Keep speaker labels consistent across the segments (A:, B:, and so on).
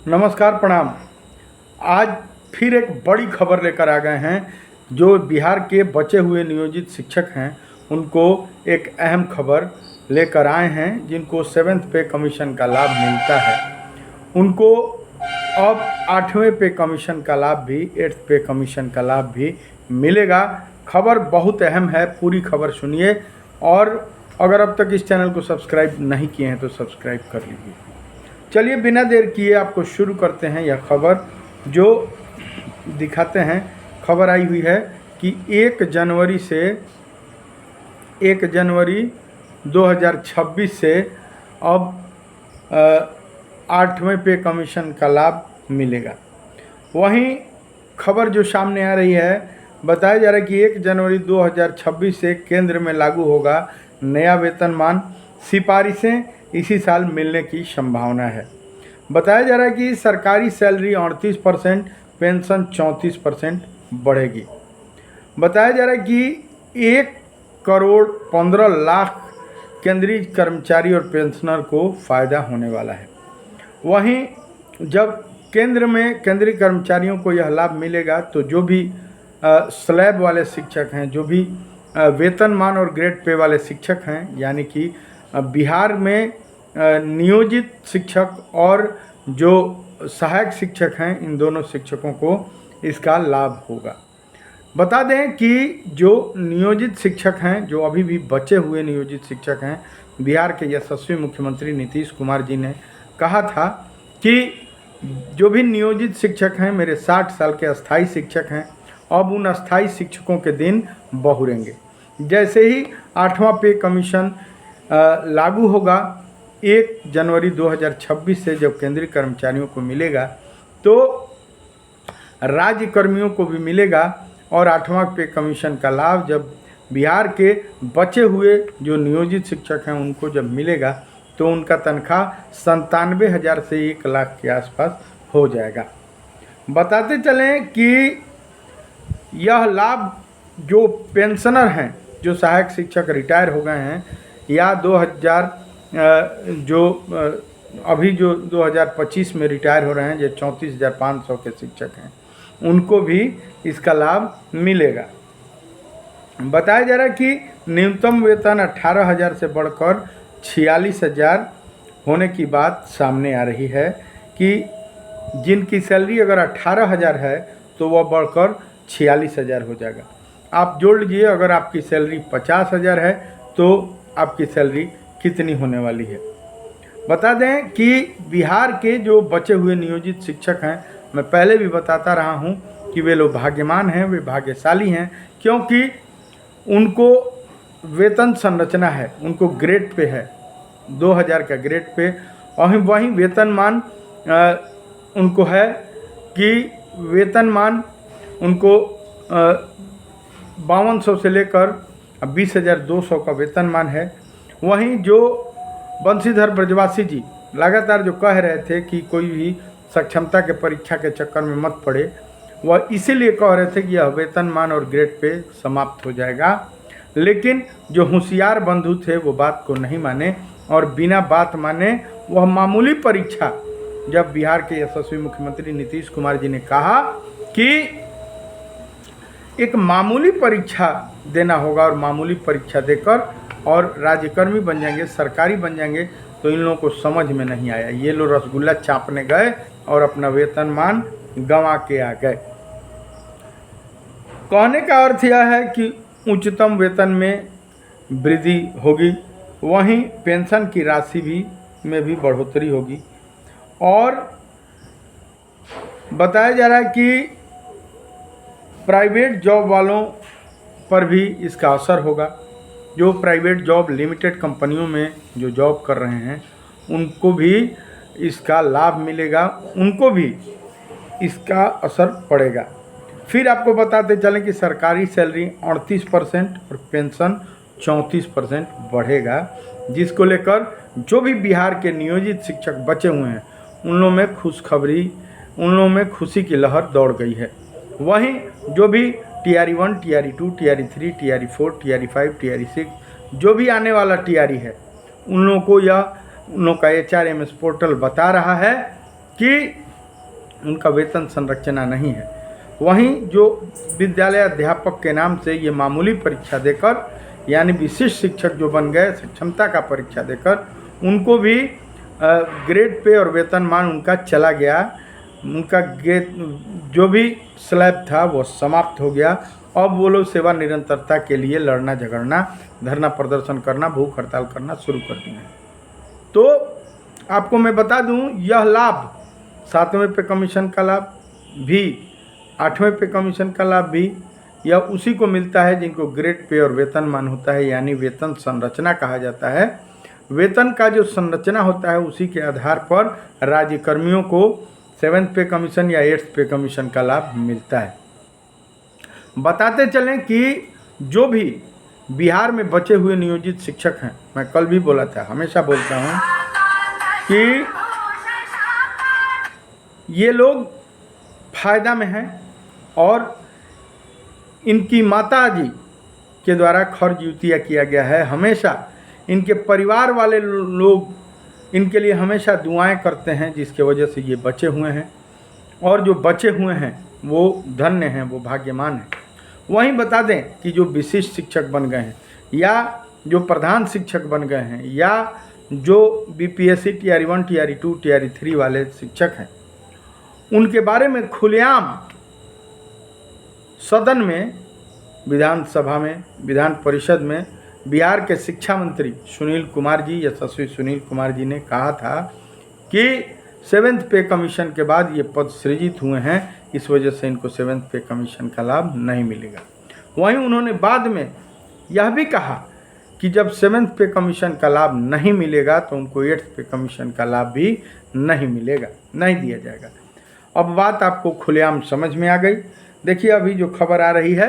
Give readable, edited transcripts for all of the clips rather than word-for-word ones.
A: नमस्कार, प्रणाम। आज फिर एक बड़ी खबर लेकर आ गए हैं। जो बिहार के बचे हुए नियोजित शिक्षक हैं उनको एक अहम खबर लेकर आए हैं। जिनको 7th पे कमीशन का लाभ मिलता है उनको अब 8वें पे कमीशन का लाभ भी 8th पे कमीशन का लाभ भी मिलेगा। खबर बहुत अहम है, पूरी खबर सुनिए। और अगर अब तक इस चैनल को सब्सक्राइब नहीं किए हैं तो सब्सक्राइब कर लीजिए। चलिए बिना देर किए आपको शुरू करते हैं। यह खबर जो दिखाते हैं, खबर आई हुई है कि 1 जनवरी 2026 से अब 8वें पे कमीशन का लाभ मिलेगा। वहीं खबर जो सामने आ रही है, बताया जा रहा है कि 1 जनवरी 2026 से केंद्र में लागू होगा नया वेतनमान। सिफारिशें इसी साल मिलने की संभावना है। बताया जा रहा है कि सरकारी सैलरी 38%, पेंशन 34% बढ़ेगी। बताया जा रहा है कि 1,15,00,000 केंद्रीय कर्मचारी और पेंशनर को फ़ायदा होने वाला है। वहीं जब केंद्रीय कर्मचारियों को यह लाभ मिलेगा तो जो भी स्लैब वाले शिक्षक हैं, जो भी वेतनमान और ग्रेड पे वाले शिक्षक हैं, यानी कि बिहार में नियोजित शिक्षक और जो सहायक शिक्षक हैं, इन दोनों शिक्षकों को इसका लाभ होगा। बता दें कि जो नियोजित शिक्षक हैं, जो अभी भी बचे हुए नियोजित शिक्षक हैं, बिहार के यशस्वी मुख्यमंत्री नीतीश कुमार जी ने कहा था कि जो भी नियोजित शिक्षक हैं, मेरे 60 साल के अस्थाई शिक्षक हैं, अब उन अस्थाई शिक्षकों के दिन बहुरेंगे। जैसे ही 8वां पे कमीशन लागू होगा 1 जनवरी 2026 से, जब केंद्रीय कर्मचारियों को मिलेगा तो राज्य कर्मियों को भी मिलेगा। और 8वां पे कमीशन का लाभ जब बिहार के बचे हुए जो नियोजित शिक्षक हैं उनको जब मिलेगा तो उनका तनख्वाह 97,000 से 1 लाख के आसपास हो जाएगा। बताते चलें कि यह लाभ जो पेंशनर हैं, जो सहायक शिक्षक रिटायर हो गए हैं या 2025 में रिटायर हो रहे हैं, जो 34,500 के शिक्षक हैं, उनको भी इसका लाभ मिलेगा। बताया जा रहा है कि न्यूनतम वेतन 18,000 से बढ़कर 46,000 होने की बात सामने आ रही है कि जिनकी सैलरी अगर 18,000 है तो वह बढ़कर 46,000 हो जाएगा। आप जोड़ लीजिए, अगर आपकी सैलरी 50,000 है तो आपकी सैलरी कितनी होने वाली है। बता दें कि बिहार के जो बचे हुए नियोजित शिक्षक हैं, मैं पहले भी बताता रहा हूं कि वे लोग भाग्यमान हैं, वे भाग्यशाली हैं, क्योंकि उनको वेतन संरचना है, उनको ग्रेड पे है, 2000 का ग्रेड पे। और वहीं वेतनमान उनको है कि वेतनमान उनको 5200 से लेकर 20,200 का वेतनमान है। वहीं जो बंशीधर ब्रजवासी जी लगातार जो कह रहे थे कि कोई भी सक्षमता के परीक्षा के चक्कर में मत पड़े, वह इसीलिए कह रहे थे कि यह वेतनमान और ग्रेड पे समाप्त हो जाएगा। लेकिन जो होशियार बंधु थे वो बात को नहीं माने और बिना बात माने वह मामूली परीक्षा, जब बिहार के यशस्वी मुख्यमंत्री नीतीश कुमार जी ने कहा कि एक मामूली परीक्षा देना होगा और मामूली परीक्षा देकर और राज्यकर्मी बन जाएंगे, सरकारी बन जाएंगे, तो इन लोगों को समझ में नहीं आया। ये लोग रसगुल्ला चापने गए और अपना वेतनमान गंवा के आ गए। कहने का अर्थ यह है कि उच्चतम वेतन में वृद्धि होगी, वहीं पेंशन की राशि में भी बढ़ोतरी होगी। और बताया जा रहा है कि प्राइवेट जॉब वालों पर भी इसका असर होगा। जो प्राइवेट जॉब लिमिटेड कंपनियों में जो जॉब कर रहे हैं उनको भी इसका लाभ मिलेगा, उनको भी इसका असर पड़ेगा। फिर आपको बताते चलें कि सरकारी सैलरी 38% और पेंशन 34% बढ़ेगा, जिसको लेकर जो भी बिहार के नियोजित शिक्षक बचे हुए हैं उन लोगों में खुशखबरी, उन लोगों में खुशी की लहर दौड़ गई है। वहीं जो भी TRE 1, TRE 2, TRE 3, TRE 4, TRE 5, TRE 6 जो भी आने वाला TRE है, उन लोगों को उन लोगों का HRMS पोर्टल बता रहा है कि उनका वेतन संरचना नहीं है। वहीं जो विद्यालय अध्यापक के नाम से ये मामूली परीक्षा देकर, यानी विशिष्ट शिक्षक जो बन गए क्षमता का परीक्षा देकर, उनको भी ग्रेड पे और वेतनमान उनका चला गया। उनका जो भी स्लैब था वो समाप्त हो गया। अब वो लोग सेवा निरंतरता के लिए लड़ना झगड़ना, धरना प्रदर्शन करना, भूख हड़ताल करना शुरू कर दिए हैं। तो आपको मैं बता दूं, यह लाभ 7वें पे कमीशन का लाभ भी, 8वें पे कमीशन का लाभ भी, यह उसी को मिलता है जिनको ग्रेड पे और वेतनमान होता है, यानी वेतन संरचना कहा जाता है। वेतन का जो संरचना होता है उसी के आधार पर राज्यकर्मियों को 7th पे कमीशन या 8th पे कमीशन का लाभ मिलता है। बताते चलें कि जो भी बिहार में बचे हुए नियोजित शिक्षक हैं, मैं कल भी बोला था, हमेशा बोलता हूँ कि ये लोग फायदा में हैं और इनकी माता जी के द्वारा खर्च युतिया किया गया है। हमेशा इनके परिवार वाले लोग इनके लिए हमेशा दुआएं करते हैं, जिसके वजह से ये बचे हुए हैं। और जो बचे हुए हैं वो धन्य हैं, वो भाग्यमान हैं। वहीं बता दें कि जो विशिष्ट शिक्षक बन गए हैं या जो प्रधान शिक्षक बन गए हैं या जो बीपीएससी टीआरई 1, टीआरई 2, टीआरई 3 वाले शिक्षक हैं, उनके बारे में खुलेआम सदन में, विधानसभा में, विधान परिषद में बिहार के शिक्षा मंत्री सुनील कुमार जी, यशस्वी सुनील कुमार जी ने कहा था कि 7th पे कमीशन के बाद ये पद सृजित हुए हैं, इस वजह से इनको 7th पे कमीशन का लाभ नहीं मिलेगा। वहीं उन्होंने बाद में यह भी कहा कि जब 7th पे कमीशन का लाभ नहीं मिलेगा तो उनको 8th पे कमीशन का लाभ भी नहीं मिलेगा, नहीं दिया जाएगा। अब बात आपको खुलेआम समझ में आ गई। देखिए, अभी जो खबर आ रही है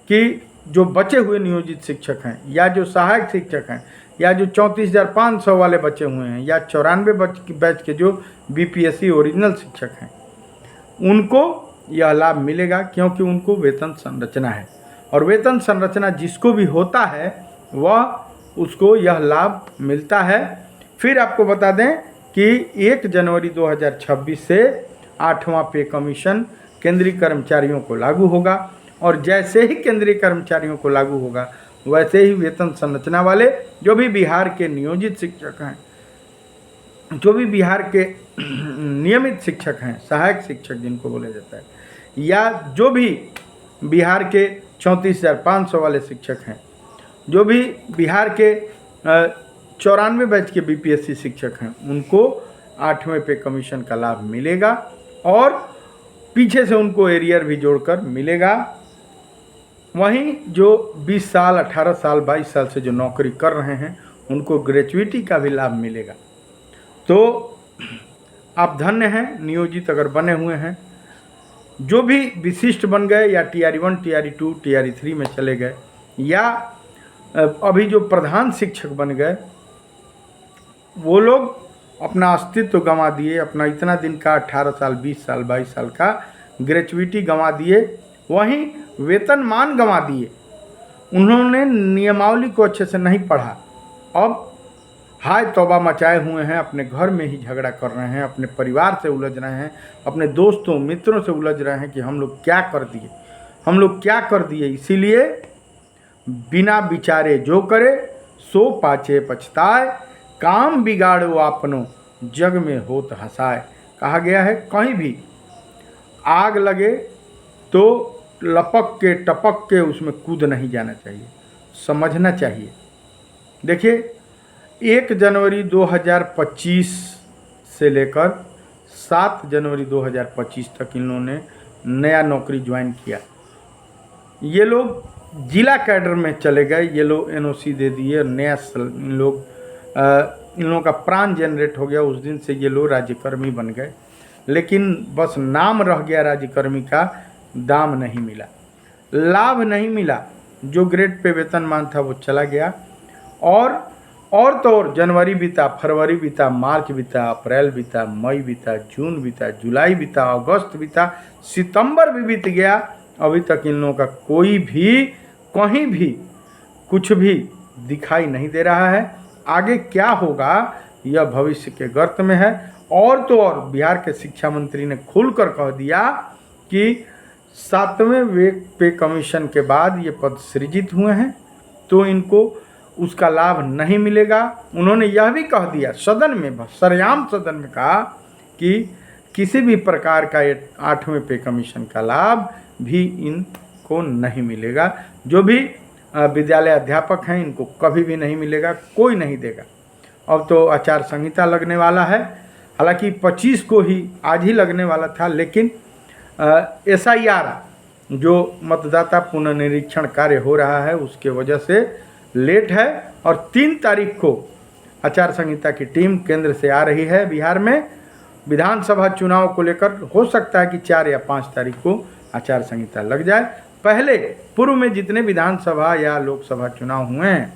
A: कि जो बचे हुए नियोजित शिक्षक हैं या जो सहायक शिक्षक हैं या जो 34,500 वाले बचे हुए हैं या 94 बैच के जो बीपीएससी ओरिजिनल शिक्षक हैं, उनको यह लाभ मिलेगा, क्योंकि उनको वेतन संरचना है। और वेतन संरचना जिसको भी होता है वह उसको यह लाभ मिलता है। फिर आपको बता दें कि 1 जनवरी 2026 से 8वां पे कमीशन केंद्रीय कर्मचारियों को लागू होगा। और जैसे ही केंद्रीय कर्मचारियों को लागू होगा वैसे ही वेतन संरचना वाले जो भी बिहार के नियोजित शिक्षक हैं, जो भी बिहार के नियमित शिक्षक हैं, सहायक शिक्षक जिनको बोला जाता है, या जो भी बिहार के 34,500 वाले शिक्षक हैं, जो भी बिहार के 94 बैच के बीपीएससी शिक्षक हैं, उनको 8वें पे कमीशन का लाभ मिलेगा और पीछे से उनको एरियर भी जोड़कर मिलेगा। वहीं जो 20 साल, 18 साल, 22 साल से जो नौकरी कर रहे हैं उनको ग्रेचुइटी का भी लाभ मिलेगा। तो आप धन्य हैं, नियोजित अगर बने हुए हैं। जो भी विशिष्ट बन गए या टीआरई 1, टीआरई 2, टीआरई 3 में चले गए या अभी जो प्रधान शिक्षक बन गए, वो लोग अपना अस्तित्व गंवा दिए, अपना इतना दिन का 18 साल, 20 साल, 22 साल का ग्रेचुइटी गंवा दिए, वहीं वेतनमान गंवा दिए। उन्होंने नियमावली को अच्छे से नहीं पढ़ा, अब हाय तौबा मचाए हुए हैं, अपने घर में ही झगड़ा कर रहे हैं, अपने परिवार से उलझ रहे हैं, अपने दोस्तों मित्रों से उलझ रहे हैं कि हम लोग क्या कर दिए, हम लोग क्या कर दिए। इसीलिए बिना विचारे जो करे सो पाछे पछताए, काम बिगाड़ो आपनो जग में होत हंसाए। कहा गया है कहीं भी आग लगे तो लपक के टपक के उसमें कूद नहीं जाना चाहिए, समझना चाहिए। देखिए, 1 जनवरी 2025 से लेकर 7 जनवरी 2025 तक इन्होंने नया नौकरी ज्वाइन किया। ये लोग जिला कैडर में चले गए, ये लोग एनओसी दे दिए, नया इन लोगों का प्राण जनरेट हो गया। उस दिन से ये लोग राज्यकर्मी बन गए, लेकिन बस नाम रह गया राज्यकर्मी का, दाम नहीं मिला, लाभ नहीं मिला। जो ग्रेड पे वेतनमान था वो चला गया। और तो और जनवरी बीता, फरवरी बीता, मार्च बीता, अप्रैल बीता, मई बीता, जून बीता, जुलाई बीता, अगस्त बीता, सितंबर भी बीत गया। अभी तक इन लोगों का कोई भी कहीं भी कुछ भी दिखाई नहीं दे रहा है। आगे क्या होगा यह भविष्य के गर्त में है। और तो और बिहार के शिक्षा मंत्री ने खुलकर कह दिया कि 7वें वे पे कमीशन के बाद ये पद सृजित हुए हैं तो इनको उसका लाभ नहीं मिलेगा। उन्होंने यह भी कह दिया सदन में, सरेआम सदन में कहा कि किसी भी प्रकार का 8वें पे कमीशन का लाभ भी इनको नहीं मिलेगा। जो भी विद्यालय अध्यापक हैं इनको कभी भी नहीं मिलेगा, कोई नहीं देगा। अब तो आचार संहिता लगने वाला है, हालांकि 25 को ही आज ही लगने वाला था, लेकिन SIR जो मतदाता पुनर्निरीक्षण कार्य हो रहा है उसके वजह से लेट है और 3 तारीख को आचार संहिता की टीम केंद्र से आ रही है बिहार में। विधानसभा चुनाव को लेकर हो सकता है कि 4 या 5 तारीख को आचार संहिता लग जाए। पहले पूर्व में जितने विधानसभा या लोकसभा चुनाव हुए हैं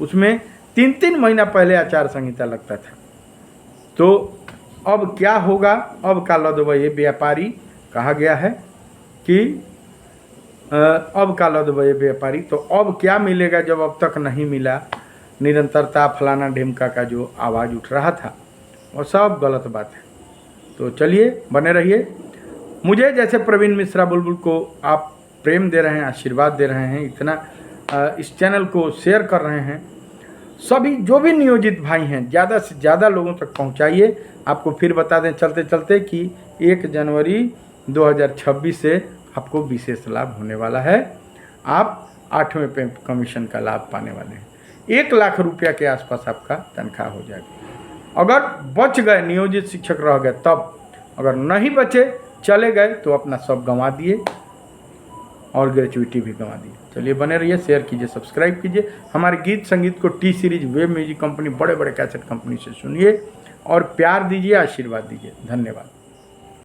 A: उसमें 3-3 महीना पहले आचार संहिता लगता था। तो अब क्या होगा, अब का लदवये व्यापारी कहा गया है कि अब का लदवये व्यापारी, तो अब क्या मिलेगा जब अब तक नहीं मिला। निरंतरता फलाना ढिमका का जो आवाज़ उठ रहा था वो सब गलत बात है। तो चलिए बने रहिए। मुझे जैसे प्रवीण मिश्रा बुलबुल को आप प्रेम दे रहे हैं, आशीर्वाद दे रहे हैं, इतना इस चैनल को शेयर कर रहे हैं, सभी जो भी नियोजित भाई हैं ज़्यादा से ज़्यादा लोगों तक पहुंचाइए। आपको फिर बता दें चलते चलते कि 1 जनवरी 2026 से आपको विशेष लाभ होने वाला है। आप 8वें पे कमीशन का लाभ पाने वाले हैं। 1 लाख रुपया के आसपास आपका तनख्वाह हो जाएगा। अगर बच गए, नियोजित शिक्षक रह गए तब, अगर नहीं बचे चले गए तो अपना सब गंवा दिए और ग्रेचुइटी भी गंवा दी। चलिए बने रहिए, शेयर कीजिए, सब्सक्राइब कीजिए। हमारे गीत संगीत को T series web music company, बड़े बड़े कैसेट कंपनी से सुनिए और प्यार दीजिए, आशीर्वाद दीजिए। धन्यवाद।